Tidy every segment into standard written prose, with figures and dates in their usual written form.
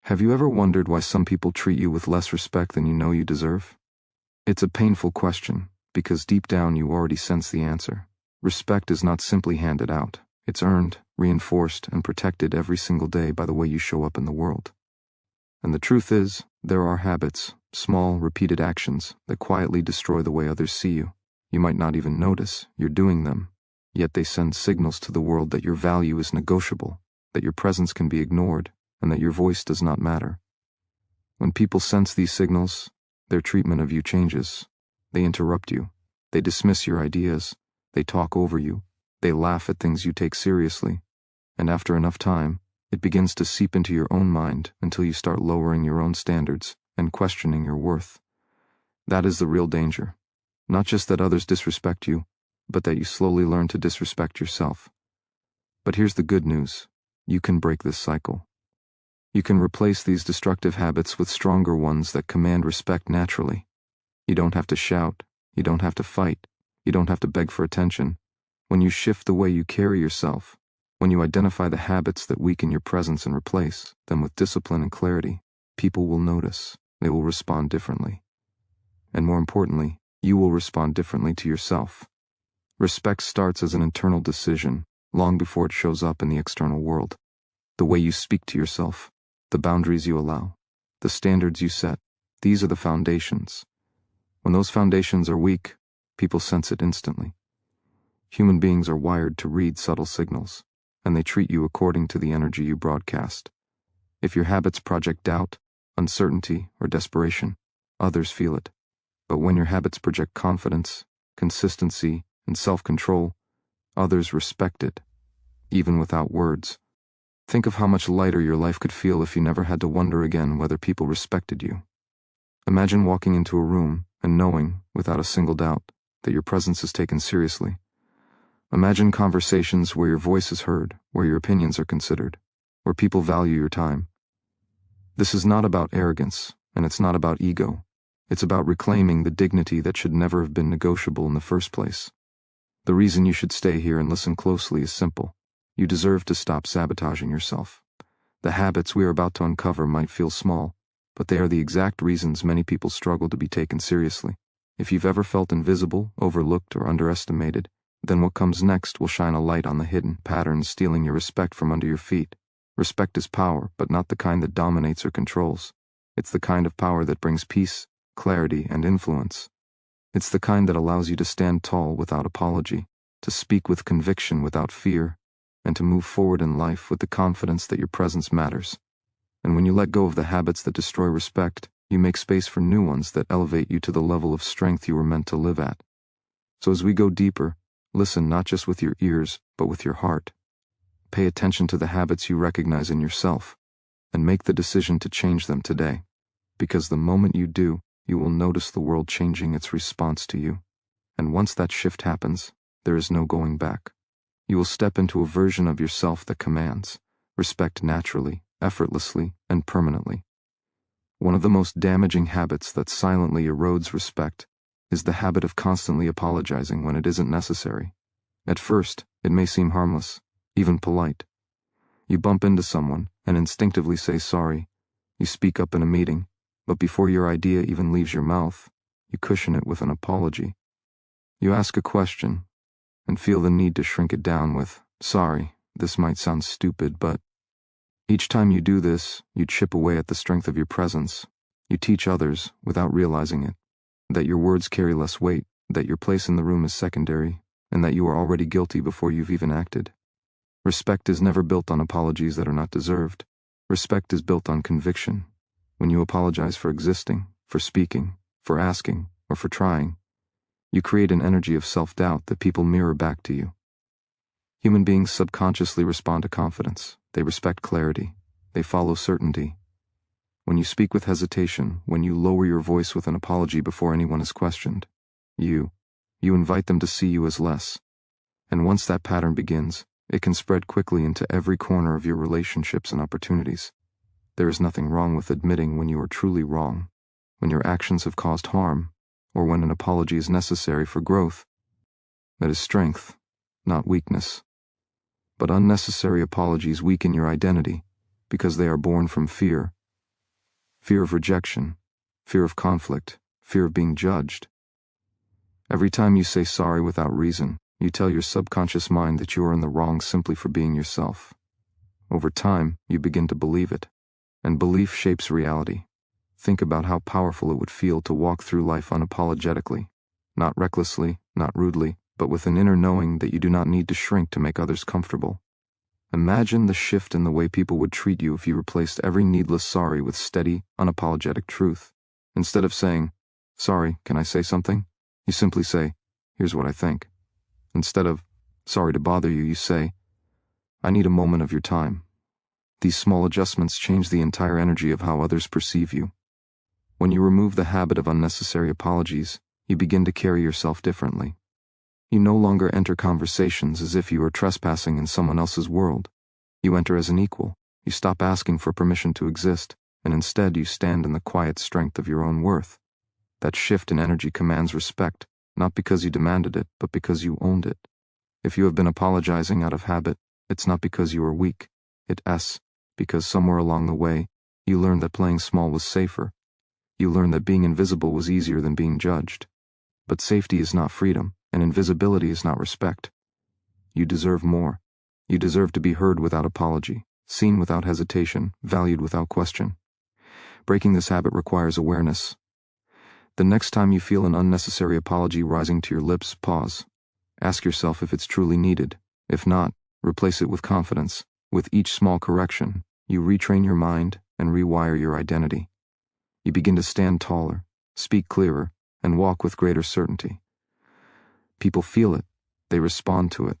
Have you ever wondered why some people treat you with less respect than you know you deserve? It's a painful question, because deep down you already sense the answer. Respect is not simply handed out. It's earned, reinforced, and protected every single day by the way you show up in the world. And the truth is, there are habits, small, repeated actions, that quietly destroy the way others see you. You might not even notice you're doing them, yet they send signals to the world that your value is negotiable, that your presence can be ignored, and that your voice does not matter. When people sense these signals, their treatment of you changes. They interrupt you. They dismiss your ideas. They talk over you. They laugh at things you take seriously. And after enough time, it begins to seep into your own mind until you start lowering your own standards and questioning your worth. That is the real danger. Not just that others disrespect you, but that you slowly learn to disrespect yourself. But here's the good news. You can break this cycle. You can replace these destructive habits with stronger ones that command respect naturally. You don't have to shout. You don't have to fight. You don't have to beg for attention. When you shift the way you carry yourself, when you identify the habits that weaken your presence and replace them with discipline and clarity, people will notice. They will respond differently. And more importantly, you will respond differently to yourself. Respect starts as an internal decision, long before it shows up in the external world. The way you speak to yourself, the boundaries you allow, the standards you set, these are the foundations. When those foundations are weak, people sense it instantly. Human beings are wired to read subtle signals, and they treat you according to the energy you broadcast. If your habits project doubt, uncertainty, or desperation, others feel it. But when your habits project confidence, consistency, and self-control, others respect it, even without words. Think of how much lighter your life could feel if you never had to wonder again whether people respected you. Imagine walking into a room and knowing, without a single doubt, that your presence is taken seriously. Imagine conversations where your voice is heard, where your opinions are considered, where people value your time. This is not about arrogance, and it's not about ego. It's about reclaiming the dignity that should never have been negotiable in the first place. The reason you should stay here and listen closely is simple. You deserve to stop sabotaging yourself. The habits we are about to uncover might feel small, but they are the exact reasons many people struggle to be taken seriously. If you've ever felt invisible, overlooked, or underestimated, then what comes next will shine a light on the hidden patterns stealing your respect from under your feet. Respect is power, but not the kind that dominates or controls. It's the kind of power that brings peace, clarity, and influence. It's the kind that allows you to stand tall without apology, to speak with conviction without fear, and to move forward in life with the confidence that your presence matters. And when you let go of the habits that destroy respect, you make space for new ones that elevate you to the level of strength you were meant to live at. So as we go deeper, listen not just with your ears, but with your heart. Pay attention to the habits you recognize in yourself, and make the decision to change them today. Because the moment you do, you will notice the world changing its response to you. And once that shift happens, there is no going back. You will step into a version of yourself that commands respect naturally, effortlessly, and permanently. One of the most damaging habits that silently erodes respect is the habit of constantly apologizing when it isn't necessary. At first, it may seem harmless, even polite. You bump into someone and instinctively say sorry. You speak up in a meeting, but before your idea even leaves your mouth, you cushion it with an apology. You ask a question and feel the need to shrink it down with, "Sorry, this might sound stupid, but..." Each time you do this, you chip away at the strength of your presence. You teach others, without realizing it, that your words carry less weight, that your place in the room is secondary, and that you are already guilty before you've even acted. Respect is never built on apologies that are not deserved. Respect is built on conviction. When you apologize for existing, for speaking, for asking, or for trying, you create an energy of self-doubt that people mirror back to you. Human beings subconsciously respond to confidence. They respect clarity. They follow certainty. When you speak with hesitation, when you lower your voice with an apology before anyone is questioned, you invite them to see you as less. And once that pattern begins, it can spread quickly into every corner of your relationships and opportunities. There is nothing wrong with admitting when you are truly wrong, when your actions have caused harm, or when an apology is necessary for growth. That is strength, not weakness. But unnecessary apologies weaken your identity, because they are born from fear, Fear of rejection, fear of conflict, fear of being judged. Every time you say sorry without reason, you tell your subconscious mind that you are in the wrong simply for being yourself. Over time, you begin to believe it, and belief shapes reality. Think about how powerful it would feel to walk through life unapologetically, not recklessly, not rudely, but with an inner knowing that you do not need to shrink to make others comfortable. Imagine the shift in the way people would treat you if you replaced every needless sorry with steady, unapologetic truth. Instead of saying, "Sorry, can I say something?" you simply say, "Here's what I think." Instead of, "Sorry to bother you," you say, "I need a moment of your time." These small adjustments change the entire energy of how others perceive you. When you remove the habit of unnecessary apologies, you begin to carry yourself differently. You no longer enter conversations as if you are trespassing in someone else's world. You enter as an equal. You stop asking for permission to exist, and instead you stand in the quiet strength of your own worth. That shift in energy commands respect, not because you demanded it, but because you owned it. If you have been apologizing out of habit, it's not because you are weak. It's because somewhere along the way, you learned that playing small was safer. You learned that being invisible was easier than being judged. But safety is not freedom, and invisibility is not respect. You deserve more. You deserve to be heard without apology, seen without hesitation, valued without question. Breaking this habit requires awareness. The next time you feel an unnecessary apology rising to your lips, pause. Ask yourself if it's truly needed. If not, replace it with confidence. With each small correction, you retrain your mind and rewire your identity. You begin to stand taller, speak clearer, and walk with greater certainty. People feel it, they respond to it,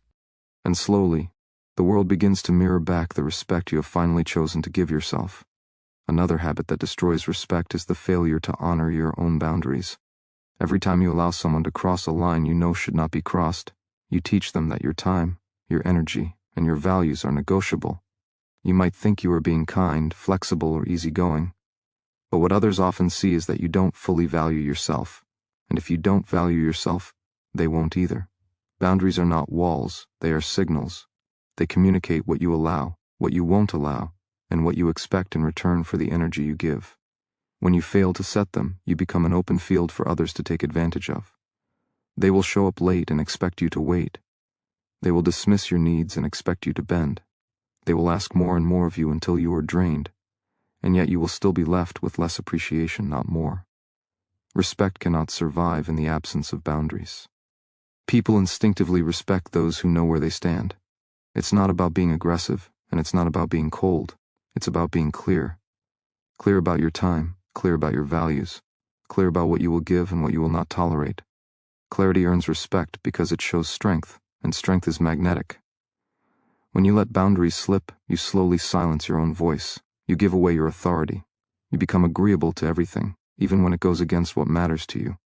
and slowly, the world begins to mirror back the respect you have finally chosen to give yourself. Another habit that destroys respect is the failure to honor your own boundaries. Every time you allow someone to cross a line you know should not be crossed, you teach them that your time, your energy, and your values are negotiable. You might think you are being kind, flexible, or easygoing, but what others often see is that you don't fully value yourself, and if you don't value yourself, they won't either. Boundaries are not walls, they are signals. They communicate what you allow, what you won't allow, and what you expect in return for the energy you give. When you fail to set them, you become an open field for others to take advantage of. They will show up late and expect you to wait. They will dismiss your needs and expect you to bend. They will ask more and more of you until you are drained, and yet you will still be left with less appreciation, not more. Respect cannot survive in the absence of boundaries. People instinctively respect those who know where they stand. It's not about being aggressive, and it's not about being cold. It's about being clear. Clear about your time, clear about your values, clear about what you will give and what you will not tolerate. Clarity earns respect because it shows strength, and strength is magnetic. When you let boundaries slip, you slowly silence your own voice. You give away your authority. You become agreeable to everything, even when it goes against what matters to you.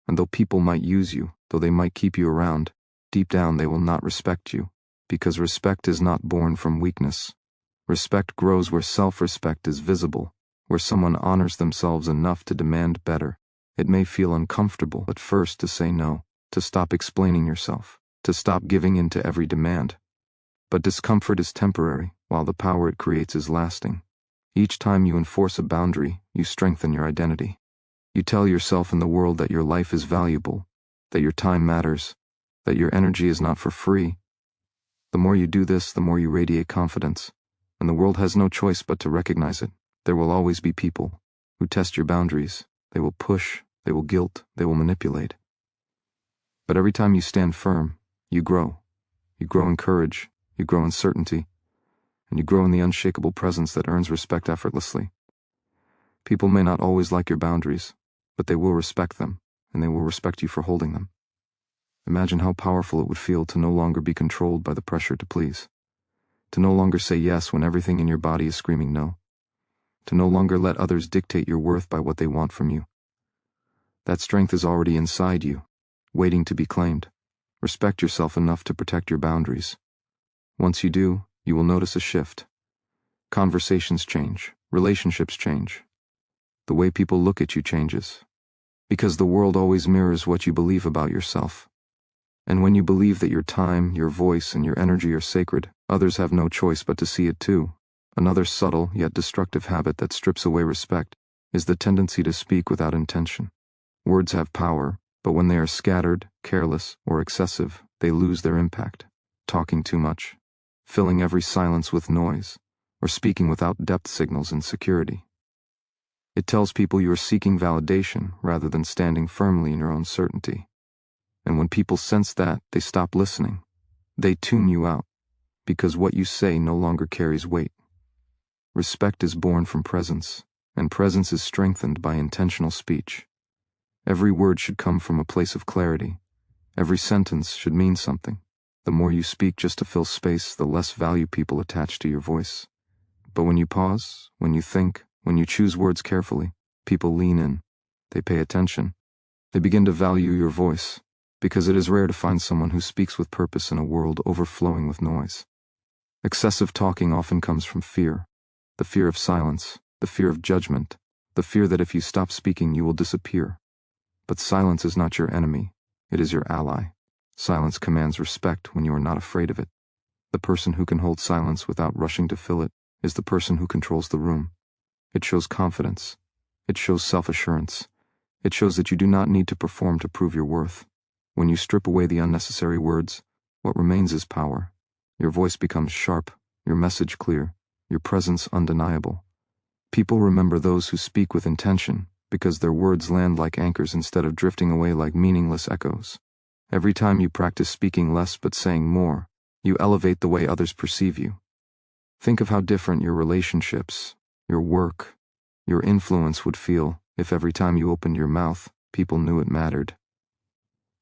And though people might use you, though they might keep you around, deep down they will not respect you, because respect is not born from weakness. Respect grows where self-respect is visible, where someone honors themselves enough to demand better. It may feel uncomfortable at first to say no, to stop explaining yourself, to stop giving in to every demand. But discomfort is temporary, while the power it creates is lasting. Each time you enforce a boundary, you strengthen your identity. You tell yourself in the world that your life is valuable, that your time matters, that your energy is not for free. The more you do this, the more you radiate confidence, and the world has no choice but to recognize it. There will always be people who test your boundaries. They will push, they will guilt, they will manipulate. But every time you stand firm, you grow. You grow in courage, you grow in certainty, and you grow in the unshakable presence that earns respect effortlessly. People may not always like your boundaries, but they will respect them, and they will respect you for holding them. Imagine how powerful it would feel to no longer be controlled by the pressure to please, to no longer say yes when everything in your body is screaming no, to no longer let others dictate your worth by what they want from you. That strength is already inside you, waiting to be claimed. Respect yourself enough to protect your boundaries. Once you do, you will notice a shift. Conversations change, relationships change. The way people look at you changes. Because the world always mirrors what you believe about yourself. And when you believe that your time, your voice, and your energy are sacred, others have no choice but to see it too. Another subtle yet destructive habit that strips away respect is the tendency to speak without intention. Words have power, but when they are scattered, careless, or excessive, they lose their impact. Talking too much, filling every silence with noise, or speaking without depth signals insecurity. It tells people you are seeking validation rather than standing firmly in your own certainty. And when people sense that, they stop listening. They tune you out, because what you say no longer carries weight. Respect is born from presence, and presence is strengthened by intentional speech. Every word should come from a place of clarity. Every sentence should mean something. The more you speak just to fill space, the less value people attach to your voice. But when you pause, when you think, when you choose words carefully, people lean in. They pay attention. They begin to value your voice, because it is rare to find someone who speaks with purpose in a world overflowing with noise. Excessive talking often comes from fear. The fear of silence, the fear of judgment, the fear that if you stop speaking you will disappear. But silence is not your enemy, it is your ally. Silence commands respect when you are not afraid of it. The person who can hold silence without rushing to fill it is the person who controls the room. It shows confidence. It shows self-assurance. It shows that you do not need to perform to prove your worth. When you strip away the unnecessary words, what remains is power. Your voice becomes sharp, your message clear, your presence undeniable. People remember those who speak with intention because their words land like anchors instead of drifting away like meaningless echoes. Every time you practice speaking less but saying more, you elevate the way others perceive you. Think of how different your relationships, your work, your influence would feel if every time you opened your mouth, people knew it mattered.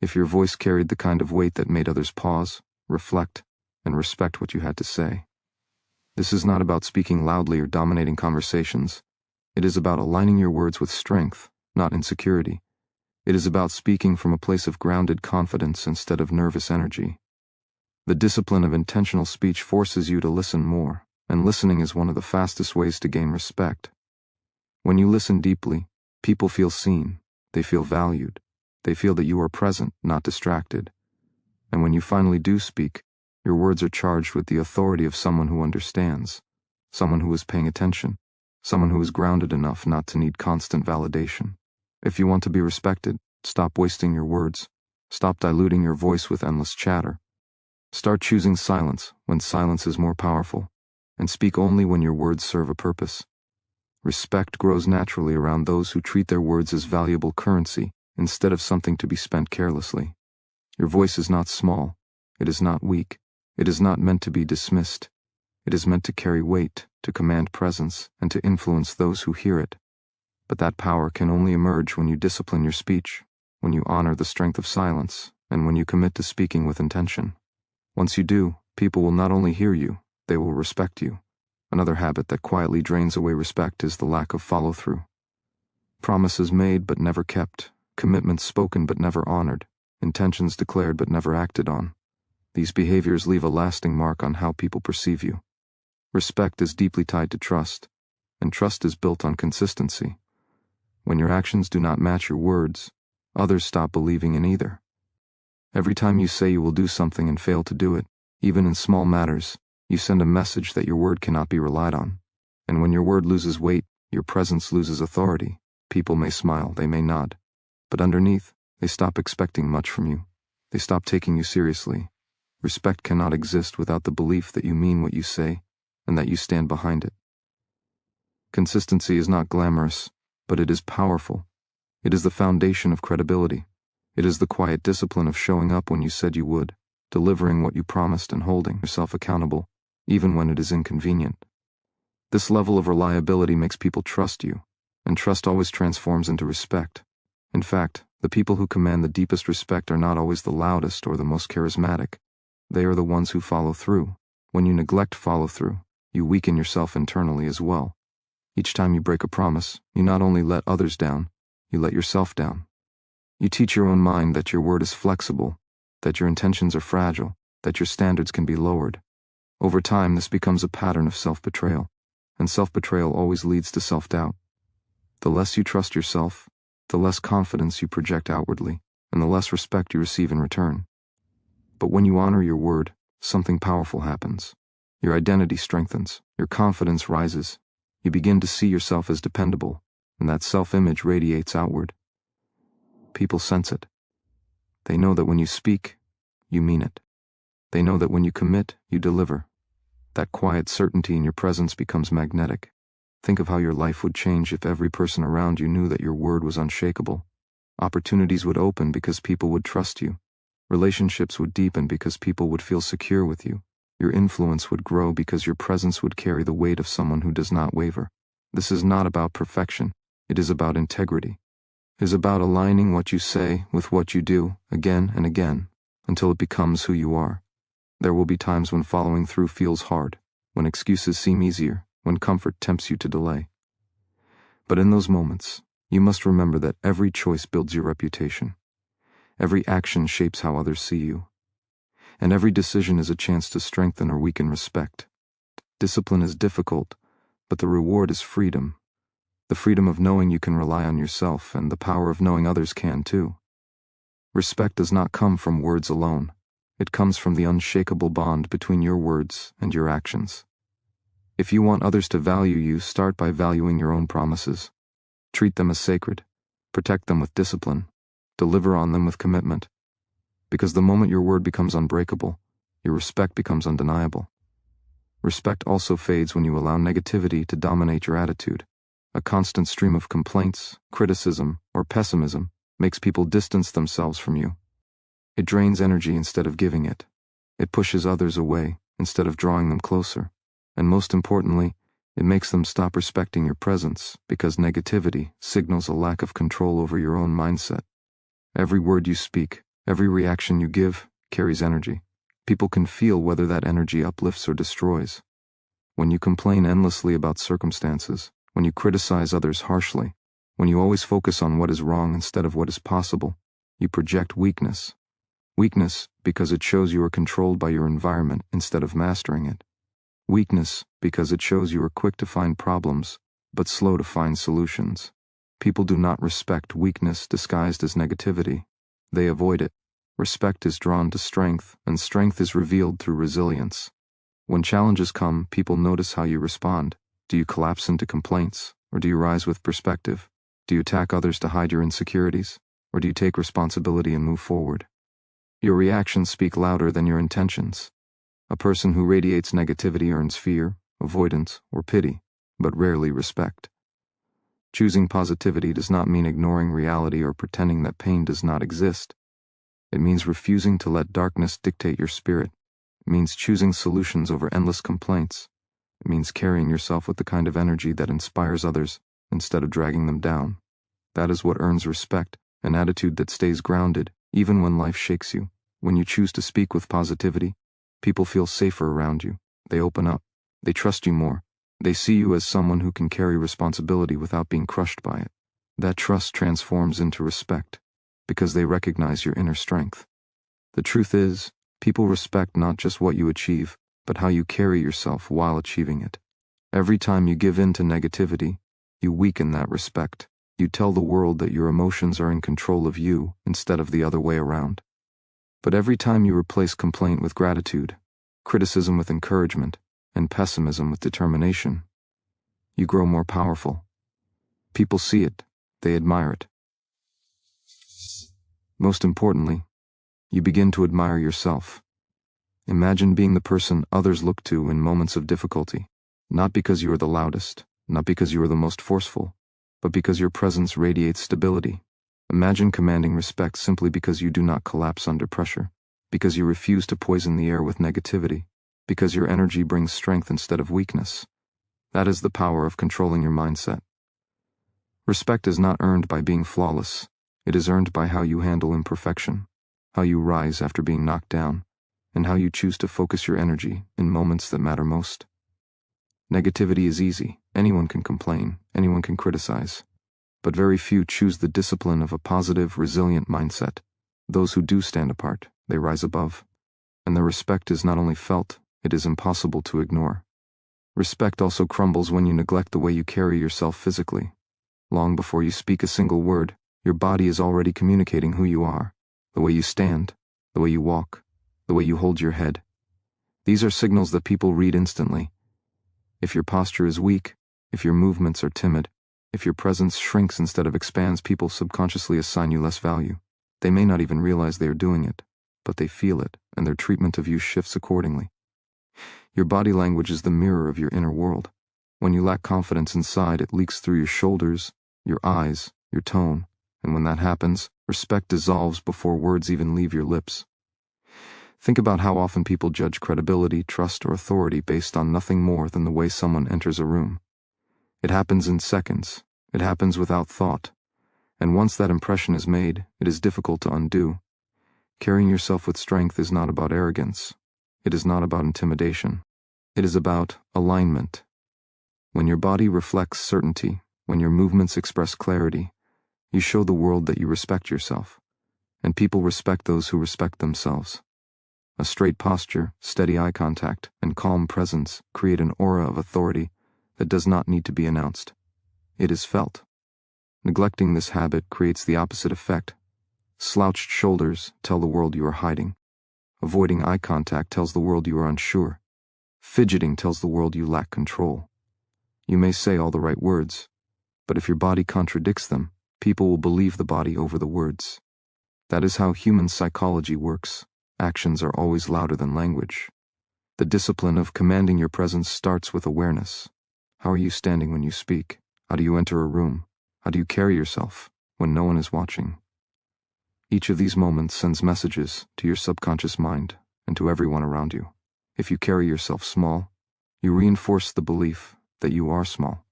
If your voice carried the kind of weight that made others pause, reflect, and respect what you had to say. This is not about speaking loudly or dominating conversations. It is about aligning your words with strength, not insecurity. It is about speaking from a place of grounded confidence instead of nervous energy. The discipline of intentional speech forces you to listen more, and listening is one of the fastest ways to gain respect. When you listen deeply, people feel seen, they feel valued, they feel that you are present, not distracted. And when you finally do speak, your words are charged with the authority of someone who understands, someone who is paying attention, someone who is grounded enough not to need constant validation. If you want to be respected, stop wasting your words, stop diluting your voice with endless chatter. Start choosing silence when silence is more powerful, and speak only when your words serve a purpose. Respect grows naturally around those who treat their words as valuable currency instead of something to be spent carelessly. Your voice is not small, it is not weak, it is not meant to be dismissed. It is meant to carry weight, to command presence, and to influence those who hear it. But that power can only emerge when you discipline your speech, when you honor the strength of silence, and when you commit to speaking with intention. Once you do, people will not only hear you, they will respect you. Another habit that quietly drains away respect is the lack of follow-through. Promises made but never kept, commitments spoken but never honored, intentions declared but never acted on. These behaviors leave a lasting mark on how people perceive you. Respect is deeply tied to trust, and trust is built on consistency. When your actions do not match your words, others stop believing in either. Every time you say you will do something and fail to do it, even in small matters, you send a message that your word cannot be relied on. And when your word loses weight, your presence loses authority. People may smile, they may nod, but underneath, they stop expecting much from you. They stop taking you seriously. Respect cannot exist without the belief that you mean what you say, and that you stand behind it. Consistency is not glamorous, but it is powerful. It is the foundation of credibility. It is the quiet discipline of showing up when you said you would, delivering what you promised and holding yourself accountable, even when it is inconvenient. This level of reliability makes people trust you, and trust always transforms into respect. In fact, the people who command the deepest respect are not always the loudest or the most charismatic. They are the ones who follow through. When you neglect follow-through, you weaken yourself internally as well. Each time you break a promise, you not only let others down, you let yourself down. You teach your own mind that your word is flexible, that your intentions are fragile, that your standards can be lowered. Over time, this becomes a pattern of self-betrayal, and self-betrayal always leads to self-doubt. The less you trust yourself, the less confidence you project outwardly, and the less respect you receive in return. But when you honor your word, something powerful happens. Your identity strengthens, your confidence rises. You begin to see yourself as dependable, and that self-image radiates outward. People sense it. They know that when you speak, you mean it. They know that when you commit, you deliver. That quiet certainty in your presence becomes magnetic. Think of how your life would change if every person around you knew that your word was unshakable. Opportunities would open because people would trust you. Relationships would deepen because people would feel secure with you. Your influence would grow because your presence would carry the weight of someone who does not waver. This is not about perfection. It is about integrity. It is about aligning what you say with what you do again and again until it becomes who you are. There will be times when following through feels hard, when excuses seem easier, when comfort tempts you to delay. But in those moments, you must remember that every choice builds your reputation. Every action shapes how others see you. And every decision is a chance to strengthen or weaken respect. Discipline is difficult, but the reward is freedom. The freedom of knowing you can rely on yourself and the power of knowing others can too. Respect does not come from words alone. It comes from the unshakable bond between your words and your actions. If you want others to value you, start by valuing your own promises. Treat them as sacred. Protect them with discipline. Deliver on them with commitment. Because the moment your word becomes unbreakable, your respect becomes undeniable. Respect also fades when you allow negativity to dominate your attitude. A constant stream of complaints, criticism, or pessimism makes people distance themselves from you. It drains energy instead of giving it. It pushes others away instead of drawing them closer. And most importantly, it makes them stop respecting your presence because negativity signals a lack of control over your own mindset. Every word you speak, every reaction you give, carries energy. People can feel whether that energy uplifts or destroys. When you complain endlessly about circumstances, when you criticize others harshly, when you always focus on what is wrong instead of what is possible, you project weakness. Weakness because it shows you are controlled by your environment instead of mastering it. Weakness because it shows you are quick to find problems, but slow to find solutions. People do not respect weakness disguised as negativity. They avoid it. Respect is drawn to strength, and strength is revealed through resilience. When challenges come, people notice how you respond. Do you collapse into complaints, or do you rise with perspective? Do you attack others to hide your insecurities, or do you take responsibility and move forward? Your reactions speak louder than your intentions. A person who radiates negativity earns fear, avoidance, or pity, but rarely respect. Choosing positivity does not mean ignoring reality or pretending that pain does not exist. It means refusing to let darkness dictate your spirit. It means choosing solutions over endless complaints. It means carrying yourself with the kind of energy that inspires others instead of dragging them down. That is what earns respect, an attitude that stays grounded even when life shakes you. When you choose to speak with positivity, people feel safer around you. They open up. They trust you more. They see you as someone who can carry responsibility without being crushed by it. That trust transforms into respect, because they recognize your inner strength. The truth is, people respect not just what you achieve, but how you carry yourself while achieving it. Every time you give in to negativity, you weaken that respect. You tell the world that your emotions are in control of you instead of the other way around. But every time you replace complaint with gratitude, criticism with encouragement, and pessimism with determination, you grow more powerful. People see it. They admire it. Most importantly, you begin to admire yourself. Imagine being the person others look to in moments of difficulty, not because you are the loudest, not because you are the most forceful, but because your presence radiates stability. Imagine commanding respect simply because you do not collapse under pressure, because you refuse to poison the air with negativity, because your energy brings strength instead of weakness. That is the power of controlling your mindset. Respect is not earned by being flawless. It is earned by how you handle imperfection, how you rise after being knocked down, and how you choose to focus your energy in moments that matter most. Negativity is easy. Anyone can complain, anyone can criticize. But very few choose the discipline of a positive, resilient mindset. Those who do stand apart, they rise above. And their respect is not only felt, it is impossible to ignore. Respect also crumbles when you neglect the way you carry yourself physically. Long before you speak a single word, your body is already communicating who you are. The way you stand, the way you walk, the way you hold your head. These are signals that people read instantly. If your posture is weak, if your movements are timid, If your presence shrinks instead of expands, people subconsciously assign you less value. They may not even realize they are doing it, but they feel it, and their treatment of you shifts accordingly. Your body language is the mirror of your inner world. When you lack confidence inside, it leaks through your shoulders, your eyes, your tone, and when that happens, respect dissolves before words even leave your lips. Think about how often people judge credibility, trust, or authority based on nothing more than the way someone enters a room. It happens in seconds. It happens without thought. And once that impression is made, it is difficult to undo. Carrying yourself with strength is not about arrogance. It is not about intimidation. It is about alignment. When your body reflects certainty, when your movements express clarity, you show the world that you respect yourself. And people respect those who respect themselves. A straight posture, steady eye contact, and calm presence create an aura of authority that does not need to be announced. It is felt. Neglecting this habit creates the opposite effect. Slouched shoulders tell the world you are hiding. Avoiding eye contact tells the world you are unsure. Fidgeting tells the world you lack control. You may say all the right words, but if your body contradicts them, people will believe the body over the words. That is how human psychology works. Actions are always louder than language. The discipline of commanding your presence starts with awareness. How are you standing when you speak? How do you enter a room? How do you carry yourself when no one is watching? Each of these moments sends messages to your subconscious mind and to everyone around you. If you carry yourself small, you reinforce the belief that you are small.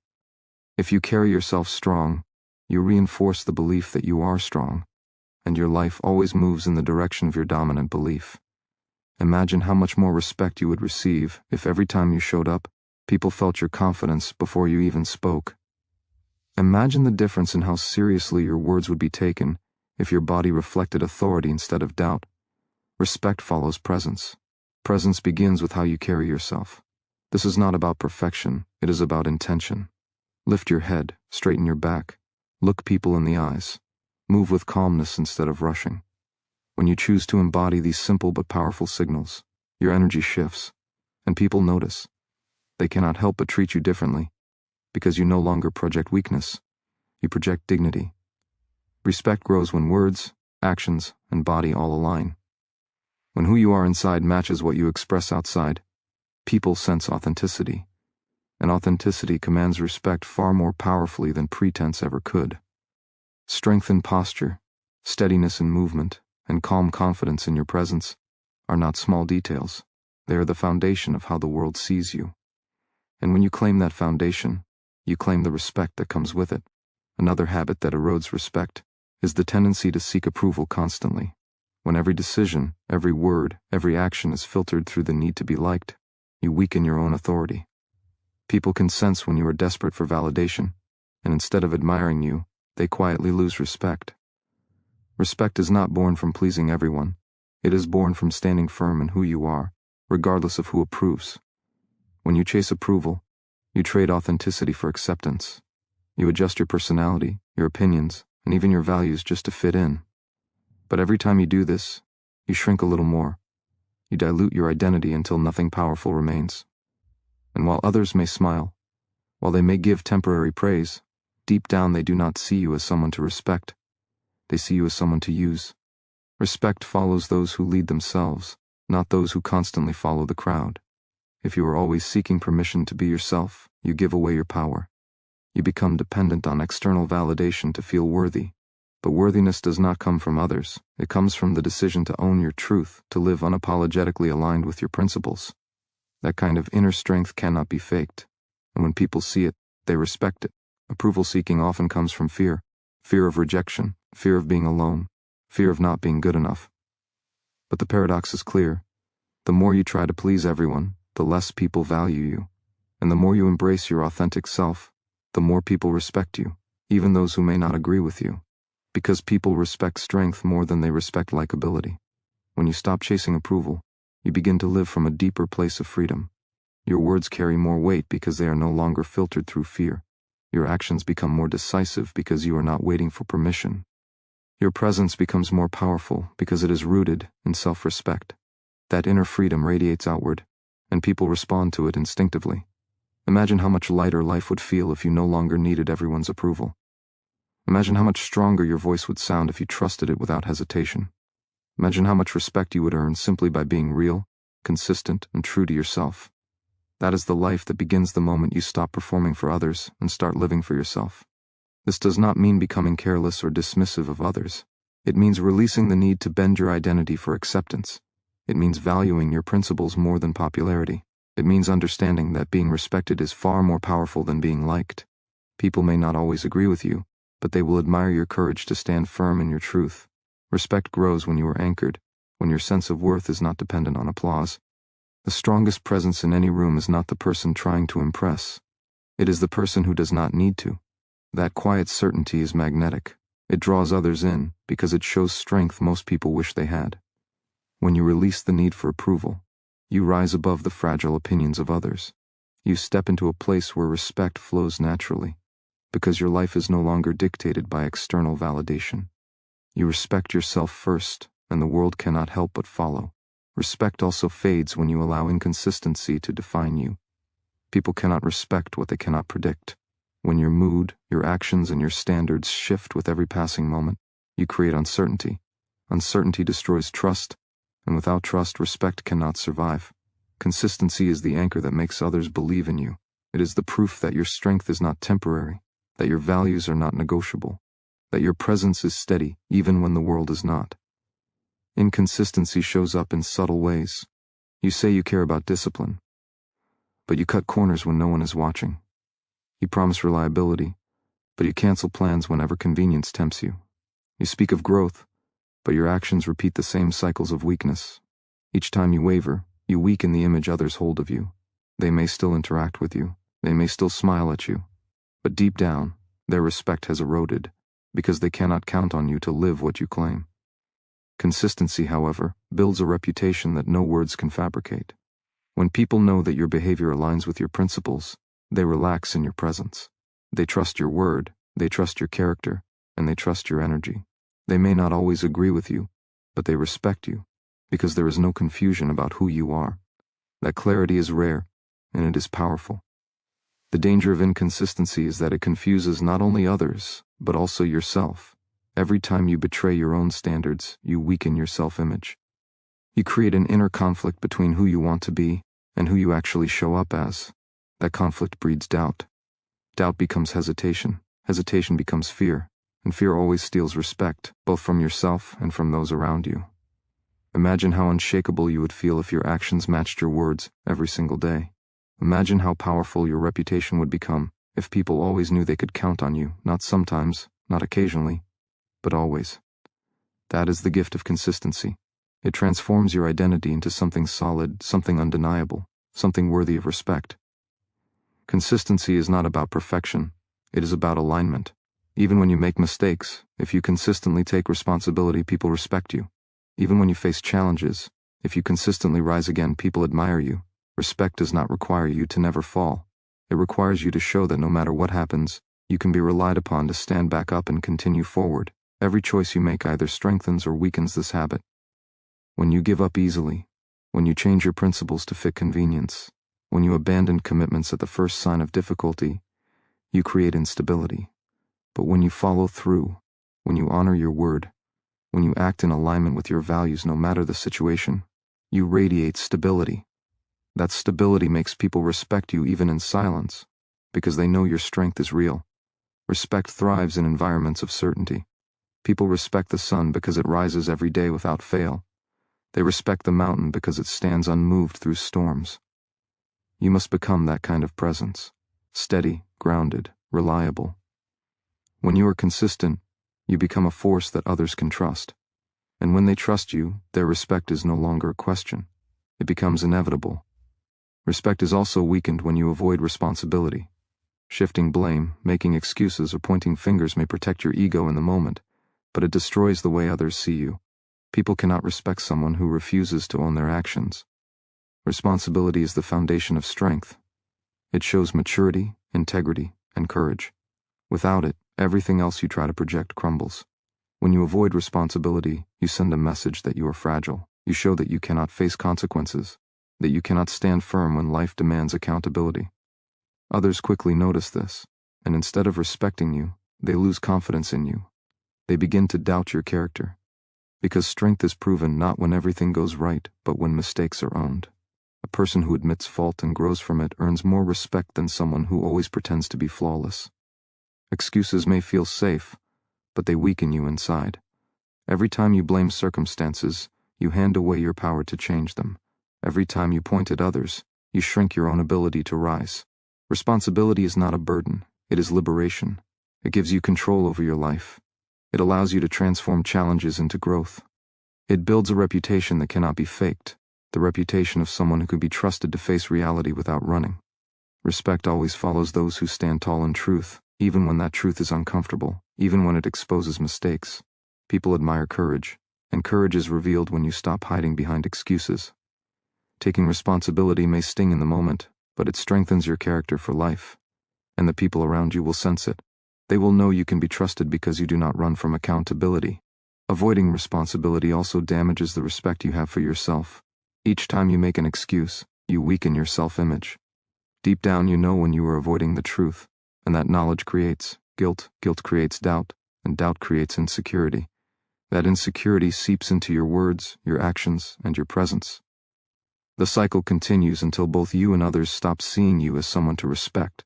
If you carry yourself strong, you reinforce the belief that you are strong, and your life always moves in the direction of your dominant belief. Imagine how much more respect you would receive if every time you showed up, people felt your confidence before you even spoke. Imagine the difference in how seriously your words would be taken if your body reflected authority instead of doubt. Respect follows presence. Presence begins with how you carry yourself. This is not about perfection, it is about intention. Lift your head, straighten your back, look people in the eyes. Move with calmness instead of rushing. When you choose to embody these simple but powerful signals, your energy shifts, and people notice. They cannot help but treat you differently, because you no longer project weakness, you project dignity. Respect grows when words, actions, and body all align. When who you are inside matches what you express outside, people sense authenticity, and authenticity commands respect far more powerfully than pretense ever could. Strength in posture, steadiness in movement, and calm confidence in your presence are not small details. They are the foundation of how the world sees you. And when you claim that foundation, you claim the respect that comes with it. Another habit that erodes respect is the tendency to seek approval constantly. When every decision, every word, every action is filtered through the need to be liked, you weaken your own authority. People can sense when you are desperate for validation, and instead of admiring you, they quietly lose respect. Respect is not born from pleasing everyone. It is born from standing firm in who you are, regardless of who approves. When you chase approval, you trade authenticity for acceptance. You adjust your personality, your opinions, and even your values just to fit in. But every time you do this, you shrink a little more. You dilute your identity until nothing powerful remains. And while others may smile, while they may give temporary praise, deep down they do not see you as someone to respect. They see you as someone to use. Respect follows those who lead themselves, not those who constantly follow the crowd. If you are always seeking permission to be yourself, you give away your power. You become dependent on external validation to feel worthy. But worthiness does not come from others. It comes from the decision to own your truth, to live unapologetically aligned with your principles. That kind of inner strength cannot be faked. And when people see it, they respect it. Approval seeking often comes from fear. Fear of rejection, fear of being alone, fear of not being good enough. But the paradox is clear. The more you try to please everyone, the less people value you. And the more you embrace your authentic self, the more people respect you, even those who may not agree with you. Because people respect strength more than they respect likability. When you stop chasing approval, you begin to live from a deeper place of freedom. Your words carry more weight because they are no longer filtered through fear. Your actions become more decisive because you are not waiting for permission. Your presence becomes more powerful because it is rooted in self-respect. That inner freedom radiates outward, and people respond to it instinctively. Imagine how much lighter life would feel if you no longer needed everyone's approval. Imagine how much stronger your voice would sound if you trusted it without hesitation. Imagine how much respect you would earn simply by being real, consistent, and true to yourself. That is the life that begins the moment you stop performing for others and start living for yourself. This does not mean becoming careless or dismissive of others. It means releasing the need to bend your identity for acceptance. It means valuing your principles more than popularity. It means understanding that being respected is far more powerful than being liked. People may not always agree with you, but they will admire your courage to stand firm in your truth. Respect grows when you are anchored, when your sense of worth is not dependent on applause. The strongest presence in any room is not the person trying to impress. It is the person who does not need to. That quiet certainty is magnetic. It draws others in because it shows strength most people wish they had. When you release the need for approval, you rise above the fragile opinions of others. You step into a place where respect flows naturally, because your life is no longer dictated by external validation. You respect yourself first, and the world cannot help but follow. Respect also fades when you allow inconsistency to define you. People cannot respect what they cannot predict. When your mood, your actions, and your standards shift with every passing moment, you create uncertainty. Uncertainty destroys trust, and without trust, respect cannot survive. Consistency is the anchor that makes others believe in you. It is the proof that your strength is not temporary, that your values are not negotiable, that your presence is steady even when the world is not. Inconsistency shows up in subtle ways. You say you care about discipline, but you cut corners when no one is watching. You promise reliability, but you cancel plans whenever convenience tempts you. You speak of growth, but your actions repeat the same cycles of weakness. Each time you waver, you weaken the image others hold of you. They may still interact with you, they may still smile at you, but deep down, their respect has eroded, because they cannot count on you to live what you claim. Consistency, however, builds a reputation that no words can fabricate. When people know that your behavior aligns with your principles, they relax in your presence. They trust your word, they trust your character, and they trust your energy. They may not always agree with you, but they respect you, because there is no confusion about who you are. That clarity is rare, and it is powerful. The danger of inconsistency is that it confuses not only others, but also yourself. Every time you betray your own standards, you weaken your self-image. You create an inner conflict between who you want to be and who you actually show up as. That conflict breeds doubt. Doubt becomes hesitation. Hesitation becomes fear. And fear always steals respect, both from yourself and from those around you. Imagine how unshakable you would feel if your actions matched your words every single day. Imagine how powerful your reputation would become if people always knew they could count on you, not sometimes, not occasionally, but always. That is the gift of consistency. It transforms your identity into something solid, something undeniable, something worthy of respect. Consistency is not about perfection, it is about alignment. Even when you make mistakes, if you consistently take responsibility, people respect you. Even when you face challenges, if you consistently rise again, people admire you. Respect does not require you to never fall. It requires you to show that no matter what happens, you can be relied upon to stand back up and continue forward. Every choice you make either strengthens or weakens this habit. When you give up easily, when you change your principles to fit convenience, when you abandon commitments at the first sign of difficulty, you create instability. But when you follow through, when you honor your word, when you act in alignment with your values no matter the situation, you radiate stability. That stability makes people respect you even in silence, because they know your strength is real. Respect thrives in environments of certainty. People respect the sun because it rises every day without fail. They respect the mountain because it stands unmoved through storms. You must become that kind of presence, steady, grounded, reliable. When you are consistent, you become a force that others can trust. And when they trust you, their respect is no longer a question. It becomes inevitable. Respect is also weakened when you avoid responsibility. Shifting blame, making excuses, or pointing fingers may protect your ego in the moment, but it destroys the way others see you. People cannot respect someone who refuses to own their actions. Responsibility is the foundation of strength. It shows maturity, integrity, and courage. Without it, everything else you try to project crumbles. When you avoid responsibility, you send a message that you are fragile. You show that you cannot face consequences, that you cannot stand firm when life demands accountability. Others quickly notice this, and instead of respecting you, they lose confidence in you. They begin to doubt your character. Because strength is proven not when everything goes right, but when mistakes are owned. A person who admits fault and grows from it earns more respect than someone who always pretends to be flawless. Excuses may feel safe, but they weaken you inside. Every time you blame circumstances, you hand away your power to change them. Every time you point at others, you shrink your own ability to rise. Responsibility is not a burden, it is liberation. It gives you control over your life. It allows you to transform challenges into growth. It builds a reputation that cannot be faked, the reputation of someone who can be trusted to face reality without running. Respect always follows those who stand tall in truth, even when that truth is uncomfortable, even when it exposes mistakes. People admire courage, and courage is revealed when you stop hiding behind excuses. Taking responsibility may sting in the moment, but it strengthens your character for life, and the people around you will sense it. They will know you can be trusted because you do not run from accountability. Avoiding responsibility also damages the respect you have for yourself. Each time you make an excuse, you weaken your self-image. Deep down you know when you are avoiding the truth, and that knowledge creates guilt, guilt creates doubt, and doubt creates insecurity. That insecurity seeps into your words, your actions, and your presence. The cycle continues until both you and others stop seeing you as someone to respect.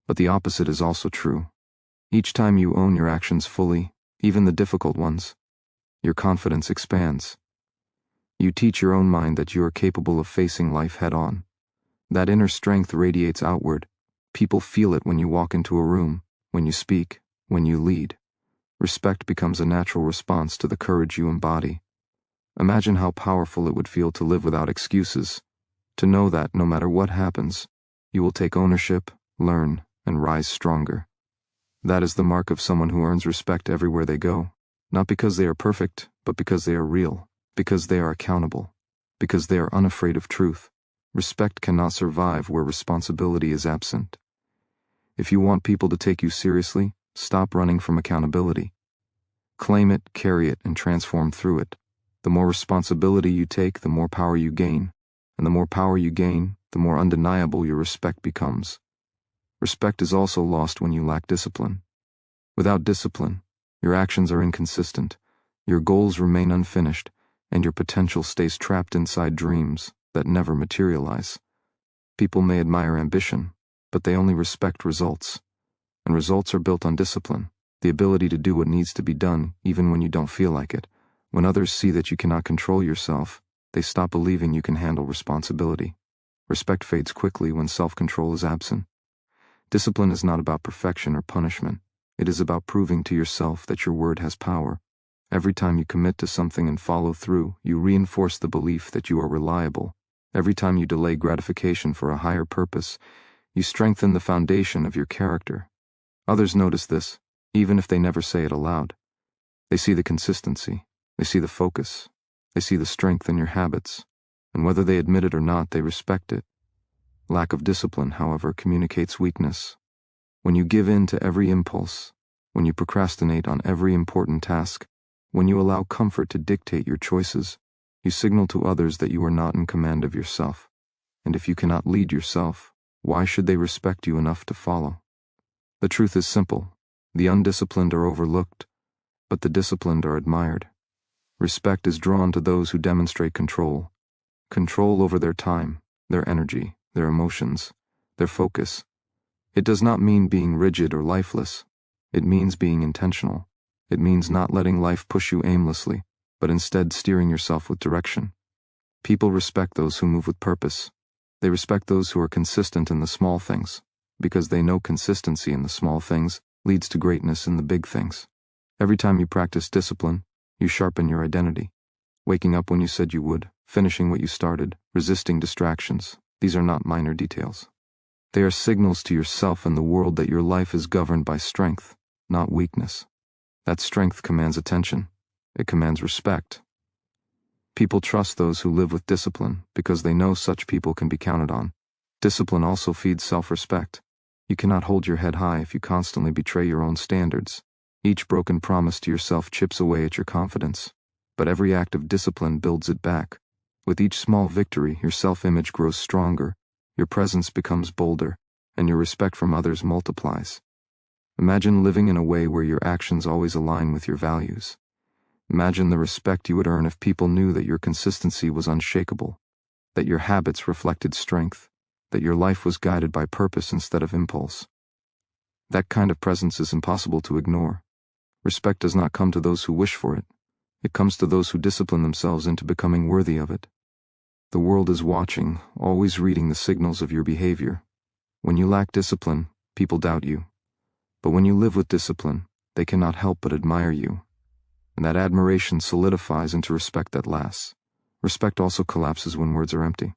But the opposite is also true. Each time you own your actions fully, even the difficult ones, your confidence expands. You teach your own mind that you are capable of facing life head-on. That inner strength radiates outward. People feel it when you walk into a room, when you speak, when you lead. Respect becomes a natural response to the courage you embody. Imagine how powerful it would feel to live without excuses, to know that no matter what happens, you will take ownership, learn, and rise stronger. That is the mark of someone who earns respect everywhere they go, not because they are perfect, but because they are real, because they are accountable, because they are unafraid of truth. Respect cannot survive where responsibility is absent. If you want people to take you seriously, stop running from accountability. Claim it, carry it, and transform through it. The more responsibility you take, the more power you gain, and the more power you gain, the more undeniable your respect becomes. Respect is also lost when you lack discipline. Without discipline, your actions are inconsistent, your goals remain unfinished, and your potential stays trapped inside dreams that never materialize. People may admire ambition, but they only respect results. And results are built on discipline, the ability to do what needs to be done even when you don't feel like it. When others see that you cannot control yourself, they stop believing you can handle responsibility. Respect fades quickly when self-control is absent. Discipline is not about perfection or punishment. It is about proving to yourself that your word has power. Every time you commit to something and follow through, you reinforce the belief that you are reliable. Every time you delay gratification for a higher purpose, you strengthen the foundation of your character. Others notice this, even if they never say it aloud. They see the consistency, they see the focus, they see the strength in your habits, and whether they admit it or not, they respect it. Lack of discipline, however, communicates weakness. When you give in to every impulse, when you procrastinate on every important task, when you allow comfort to dictate your choices, you signal to others that you are not in command of yourself. And if you cannot lead yourself, why should they respect you enough to follow? The truth is simple. The undisciplined are overlooked, but the disciplined are admired. Respect is drawn to those who demonstrate control. Control over their time, their energy, their emotions, their focus. It does not mean being rigid or lifeless. It means being intentional. It means not letting life push you aimlessly, but instead steering yourself with direction. People respect those who move with purpose. They respect those who are consistent in the small things, because they know consistency in the small things leads to greatness in the big things. Every time you practice discipline, you sharpen your identity. Waking up when you said you would, finishing what you started, resisting distractions. These are not minor details. They are signals to yourself and the world that your life is governed by strength, not weakness. That strength commands attention. It commands respect. People trust those who live with discipline because they know such people can be counted on. Discipline also feeds self-respect. You cannot hold your head high if you constantly betray your own standards. Each broken promise to yourself chips away at your confidence, but every act of discipline builds it back. With each small victory, your self-image grows stronger, your presence becomes bolder, and your respect from others multiplies. Imagine living in a way where your actions always align with your values. Imagine the respect you would earn if people knew that your consistency was unshakable, that your habits reflected strength, that your life was guided by purpose instead of impulse. That kind of presence is impossible to ignore. Respect does not come to those who wish for it. It comes to those who discipline themselves into becoming worthy of it. The world is watching, always reading the signals of your behavior. When you lack discipline, people doubt you. But when you live with discipline, they cannot help but admire you. And that admiration solidifies into respect that lasts. Respect also collapses when words are empty.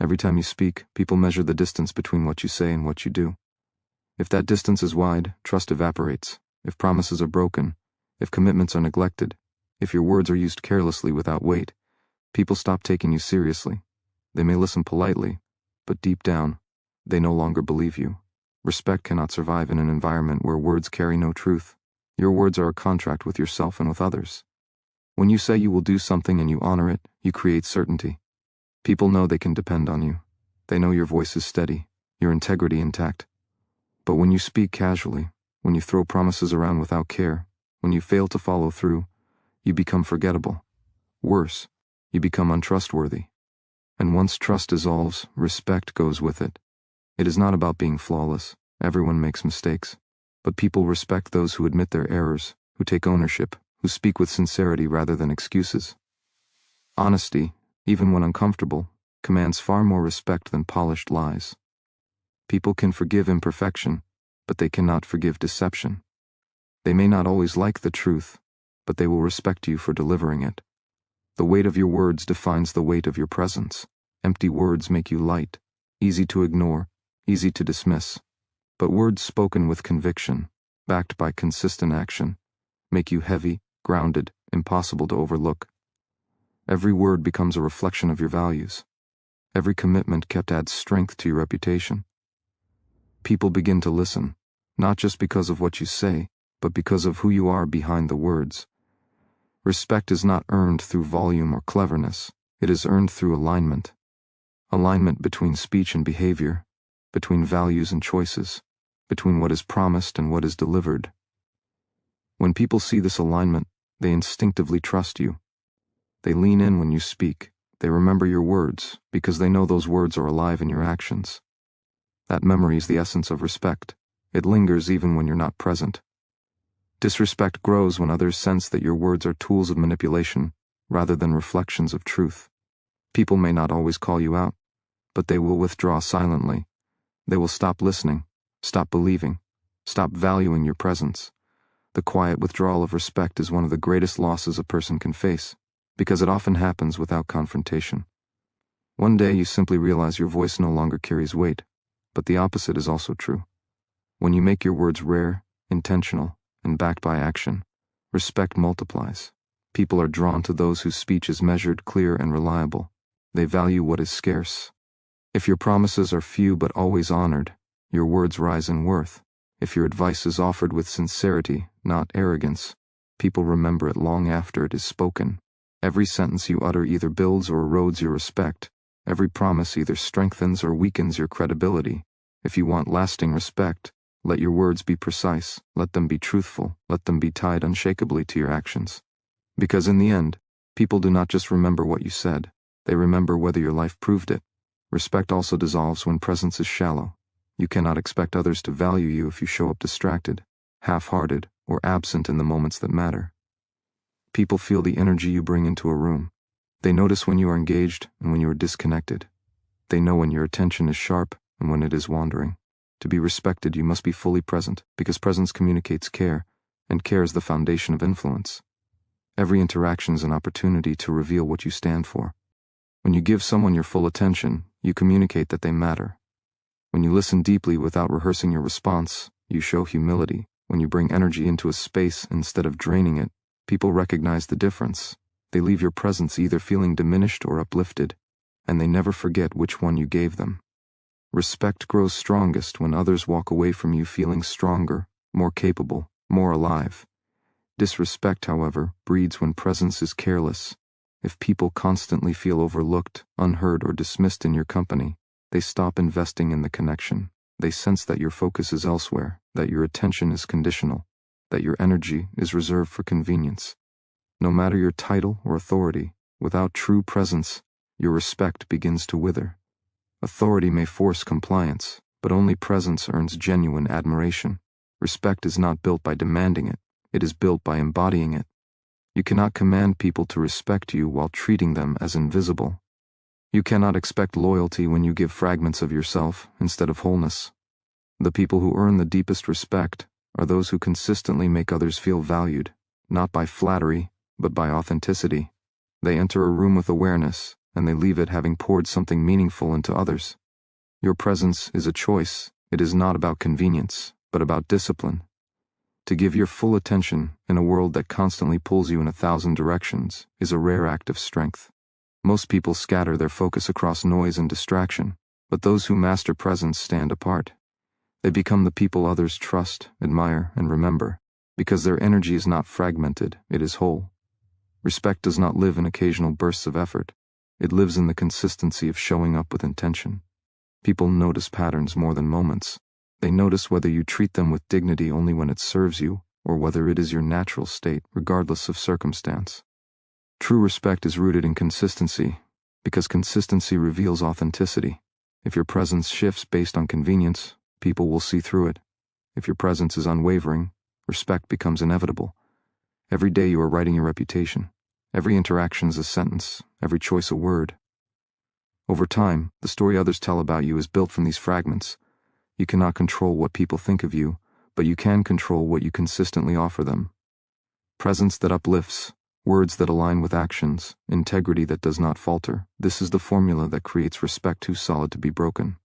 Every time you speak, people measure the distance between what you say and what you do. If that distance is wide, trust evaporates. If promises are broken, if commitments are neglected, if your words are used carelessly without weight, people stop taking you seriously. They may listen politely, but deep down, they no longer believe you. Respect cannot survive in an environment where words carry no truth. Your words are a contract with yourself and with others. When you say you will do something and you honor it, you create certainty. People know they can depend on you. They know your voice is steady, your integrity intact. But when you speak casually, when you throw promises around without care, when you fail to follow through, you become forgettable. Worse, you become untrustworthy. And once trust dissolves, respect goes with it. It is not about being flawless. Everyone makes mistakes. But people respect those who admit their errors, who take ownership, who speak with sincerity rather than excuses. Honesty, even when uncomfortable, commands far more respect than polished lies. People can forgive imperfection, but they cannot forgive deception. They may not always like the truth, but they will respect you for delivering it. The weight of your words defines the weight of your presence. Empty words make you light, easy to ignore, easy to dismiss. But words spoken with conviction, backed by consistent action, make you heavy, grounded, impossible to overlook. Every word becomes a reflection of your values. Every commitment kept adds strength to your reputation. People begin to listen, not just because of what you say, but because of who you are behind the words. Respect is not earned through volume or cleverness. It is earned through alignment. Alignment between speech and behavior, between values and choices, between what is promised and what is delivered. When people see this alignment, they instinctively trust you. They lean in when you speak. They remember your words because they know those words are alive in your actions. That memory is the essence of respect. It lingers even when you're not present. Disrespect grows when others sense that your words are tools of manipulation rather than reflections of truth. People may not always call you out, but they will withdraw silently. They will stop listening, stop believing, stop valuing your presence. The quiet withdrawal of respect is one of the greatest losses a person can face, because it often happens without confrontation. One day you simply realize your voice no longer carries weight, but the opposite is also true. When you make your words rare, intentional, and backed by action, respect multiplies. People are drawn to those whose speech is measured, clear, and reliable. They value what is scarce. If your promises are few but always honored, your words rise in worth. If your advice is offered with sincerity, not arrogance, people remember it long after it is spoken. Every sentence you utter either builds or erodes your respect. Every promise either strengthens or weakens your credibility. If you want lasting respect, let your words be precise, let them be truthful, let them be tied unshakably to your actions. Because in the end, people do not just remember what you said, they remember whether your life proved it. Respect also dissolves when presence is shallow. You cannot expect others to value you if you show up distracted, half-hearted, or absent in the moments that matter. People feel the energy you bring into a room. They notice when you are engaged and when you are disconnected. They know when your attention is sharp and when it is wandering. To be respected, you must be fully present, because presence communicates care, and care is the foundation of influence. Every interaction is an opportunity to reveal what you stand for. When you give someone your full attention, you communicate that they matter. When you listen deeply without rehearsing your response, you show humility. When you bring energy into a space instead of draining it, people recognize the difference. They leave your presence either feeling diminished or uplifted, and they never forget which one you gave them. Respect grows strongest when others walk away from you feeling stronger, more capable, more alive. Disrespect, however, breeds when presence is careless. If people constantly feel overlooked, unheard, or dismissed in your company, they stop investing in the connection. They sense that your focus is elsewhere, that your attention is conditional, that your energy is reserved for convenience. No matter your title or authority, without true presence, your respect begins to wither. Authority may force compliance, but only presence earns genuine admiration. Respect is not built by demanding it, it is built by embodying it. You cannot command people to respect you while treating them as invisible. You cannot expect loyalty when you give fragments of yourself instead of wholeness. The people who earn the deepest respect are those who consistently make others feel valued, not by flattery, but by authenticity. They enter a room with awareness, and they leave it having poured something meaningful into others. Your presence is a choice. It is not about convenience, but about discipline. To give your full attention in a world that constantly pulls you in 1,000 directions is a rare act of strength. Most people scatter their focus across noise and distraction, but those who master presence stand apart. They become the people others trust, admire, and remember, because their energy is not fragmented, it is whole. Respect does not live in occasional bursts of effort. It lives in the consistency of showing up with intention. People notice patterns more than moments. They notice whether you treat them with dignity only when it serves you, or whether it is your natural state, regardless of circumstance. True respect is rooted in consistency, because consistency reveals authenticity. If your presence shifts based on convenience, people will see through it. If your presence is unwavering, respect becomes inevitable. Every day you are writing your reputation. Every interaction is a sentence, every choice a word. Over time, the story others tell about you is built from these fragments. You cannot control what people think of you, but you can control what you consistently offer them. Presence that uplifts, words that align with actions, integrity that does not falter. This is the formula that creates respect too solid to be broken.